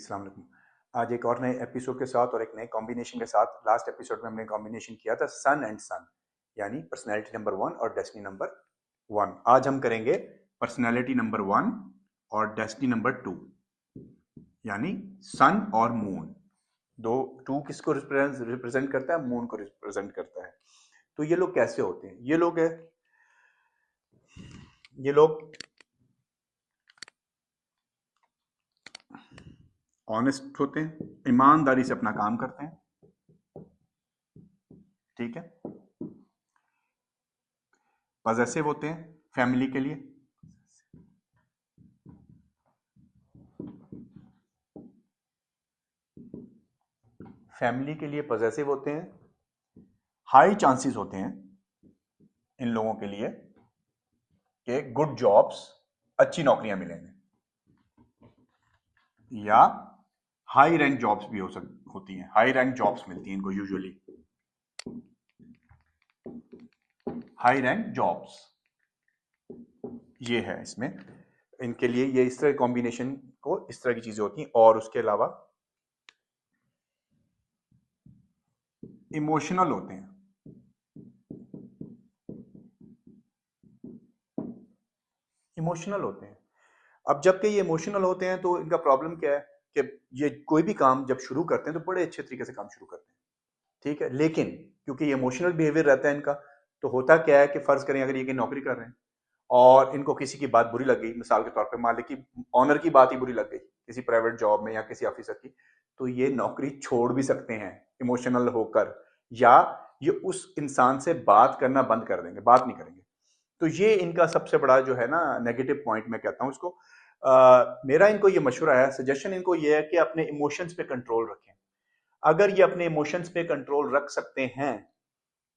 अस्सलाम वालेकुम। आज एक और नए एपिसोड के साथ और एक नए कॉम्बिनेशन के साथ। लास्ट एपिसोड में हमने कॉम्बिनेशन किया था सन एंड सन, यानी पर्सनैलिटी नंबर 1 और डेस्टिनी नंबर 1। आज हम करेंगे पर्सनैलिटी नंबर 1 और डेस्टिनी नंबर 2, यानी सन और मून। दो टू किसको रिप्रेजेंट करता है? मून को रिप्रेजेंट करता है। तो ये लोग कैसे होते हैं? ये लोग ऑनेस्ट होते हैं, ईमानदारी से अपना काम करते हैं, ठीक है। पॉजेसिव होते हैं फैमिली के लिए, पॉजेसिव होते हैं। हाई चांसेस होते हैं इन लोगों के लिए कि गुड जॉब्स, अच्छी नौकरियां मिलेंगे, या हाई रैंक जॉब्स भी होती हैं। हाई रैंक जॉब्स मिलती हैं इनको यूजुअली, हाई रैंक जॉब्स ये है इसमें इनके लिए। ये इस तरह कॉम्बिनेशन को इस तरह की चीजें होती हैं। और उसके अलावा इमोशनल होते हैं। इमोशनल होते हैं। अब जबकि ये इमोशनल होते हैं तो इनका प्रॉब्लम क्या है कि ये कोई भी काम जब शुरू करते हैं तो बड़े अच्छे तरीके से काम शुरू करते हैं, ठीक है। लेकिन क्योंकि ये इमोशनल बिहेवियर रहता है इनका, तो होता क्या है कि फर्ज करें अगर ये की नौकरी कर रहे हैं और इनको किसी की बात बुरी लग गई, मिसाल के तौर पे मालिक की, ऑनर की बात ही बुरी लग गई किसी प्राइवेट जॉब में या किसी ऑफिसर की, तो ये नौकरी छोड़ भी सकते हैं इमोशनल होकर, या ये उस इंसान से बात करना बंद कर देंगे, बात नहीं करेंगे। तो ये इनका सबसे बड़ा जो है ना नेगेटिव पॉइंट मैं कहता हूं इसको। मेरा इनको ये मशवरा है, सजेशन इनको ये है कि अपने इमोशंस पे कंट्रोल रखें। अगर ये अपने इमोशंस पे कंट्रोल रख सकते हैं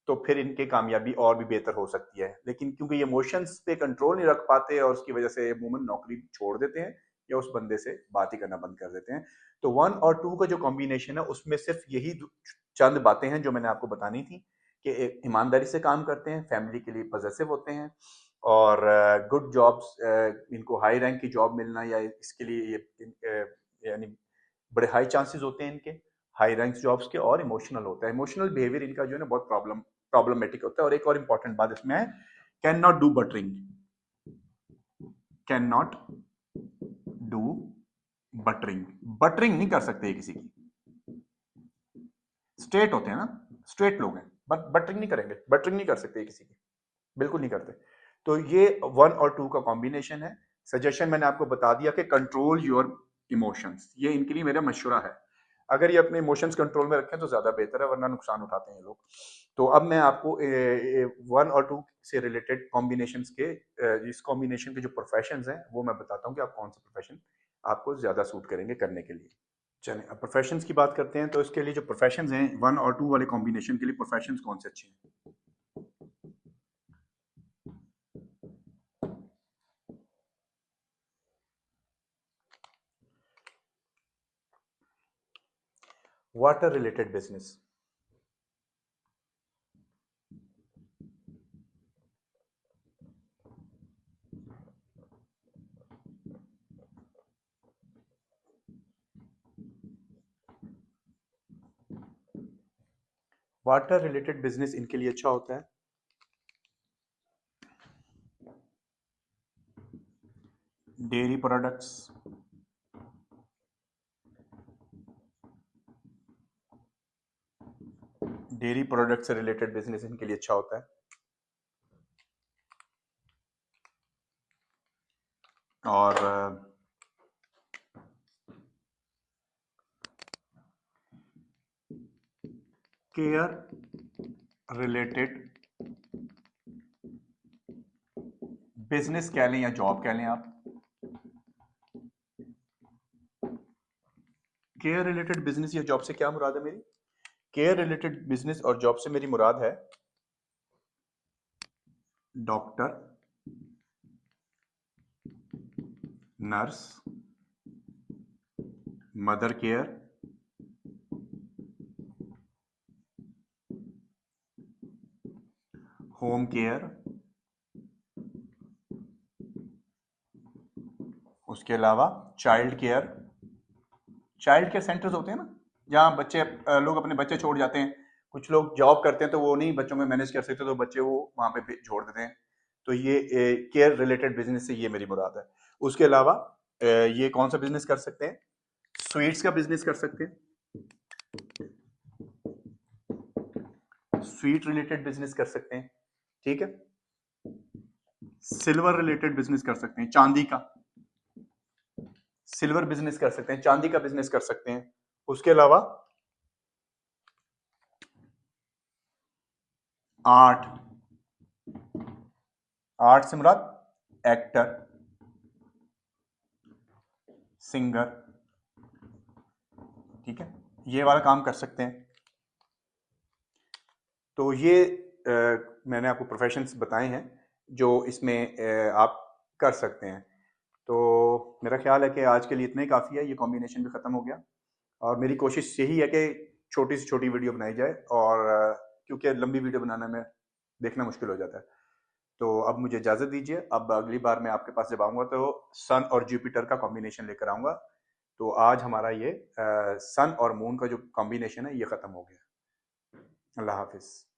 तो फिर इनकी कामयाबी और भी बेहतर हो सकती है। लेकिन क्योंकि ये इमोशंस पे कंट्रोल नहीं रख पाते और उसकी वजह से अमूमन नौकरी छोड़ देते हैं या उस बंदे से बात ही करना बंद कर देते हैं। तो 1 और 2 का जो कॉम्बिनेशन है उसमें सिर्फ यही चंद बातें हैं जो मैंने आपको बतानी थी कि ईमानदारी से काम करते हैं, फैमिली के लिए पॉजिटिव होते हैं, और गुड जॉब्स, इनको हाई रैंक की जॉब मिलना या इसके लिए ये यानी बड़े हाई चांसेस होते हैं इनके हाई रैंक जॉब्स के। और इमोशनल होता है। इमोशनल बिहेवियर इनका जो है ना बहुत प्रॉब्लमेटिक होता है। और एक और इंपॉर्टेंट बात इसमें है, can not do buttering. Can not do buttering. Buttering नहीं कर सकते किसी की। स्ट्रेट होते हैं ना, स्ट्रेट लोग हैं, बट बटरिंग नहीं करेंगे, बटरिंग नहीं कर सकते किसी की, बिल्कुल नहीं करते। तो ये 1 और 2 का कॉम्बिनेशन है। सजेशन मैंने आपको बता दिया कि कंट्रोल योर इमोशंस, ये इनके लिए मेरा मशवरा है। अगर ये अपने इमोशंस कंट्रोल में रखें तो ज्यादा बेहतर है, वरना नुकसान उठाते हैं ये लोग। तो अब मैं आपको 1 और 2 से रिलेटेड कॉम्बिनेशन के, इस कॉम्बिनेशन के जो प्रोफेशंस हैं वो मैं बताता हूँ कि आप कौन से प्रोफेशन आपको ज्यादा सूट करेंगे करने के लिए। चलिए अब प्रोफेशंस की बात करते हैं। तो इसके लिए जो प्रोफेशंस हैं 1 और 2 वाले कॉम्बिनेशन के लिए, प्रोफेशंस कौन से अच्छे हैं? Water related business, water related business इनके लिए अच्छा होता है। डेयरी प्रोडक्ट्स, डेयरी प्रोडक्ट से रिलेटेड बिजनेस इनके लिए अच्छा होता है। और केयर रिलेटेड बिजनेस कह लें या जॉब कह लें आप, केयर रिलेटेड बिजनेस या जॉब से क्या मुराद है मेरी? केयर रिलेटेड बिजनेस और जॉब से मेरी मुराद है doctor, nurse, mother care, home care, उसके अलावा child care, child care centres होते हैं ना, जहाँ बच्चे लोग अपने बच्चे छोड़ जाते हैं। कुछ लोग जॉब करते हैं तो वो नहीं बच्चों को मैनेज कर सकते, तो बच्चे वो वहाँ पे छोड़ देते हैं। तो ये केयर रिलेटेड बिजनेस से ये मेरी मुराद है। उसके अलावा ये कौन सा बिजनेस कर सकते हैं? स्वीट्स का बिजनेस कर सकते हैं, स्वीट रिलेटेड बिजनेस कर सकते हैं, ठीक है। सिल्वर रिलेटेड बिजनेस कर सकते हैं, चांदी का सिल्वर बिजनेस कर सकते हैं, चांदी का बिजनेस कर सकते हैं। उसके अलावा आर्ट, आर्ट से मुराद एक्टर, सिंगर, ठीक है, ये वाला काम कर सकते हैं। तो ये मैंने आपको प्रोफेशंस बताए हैं जो इसमें आप कर सकते हैं। तो मेरा ख्याल है कि आज के लिए इतना ही काफ़ी है, ये कॉम्बिनेशन भी ख़त्म हो गया। और मेरी कोशिश यही है कि छोटी से छोटी वीडियो बनाई जाए, और क्योंकि लंबी वीडियो बनाने में देखना मुश्किल हो जाता है। तो अब मुझे इजाज़त दीजिए। अब अगली बार मैं आपके पास जब आऊँगा तो सन और जुपिटर का कॉम्बिनेशन लेकर आऊँगा। तो आज हमारा ये सन और मून का जो कॉम्बिनेशन है ये ख़त्म हो गया। अल्लाह हाफिज़।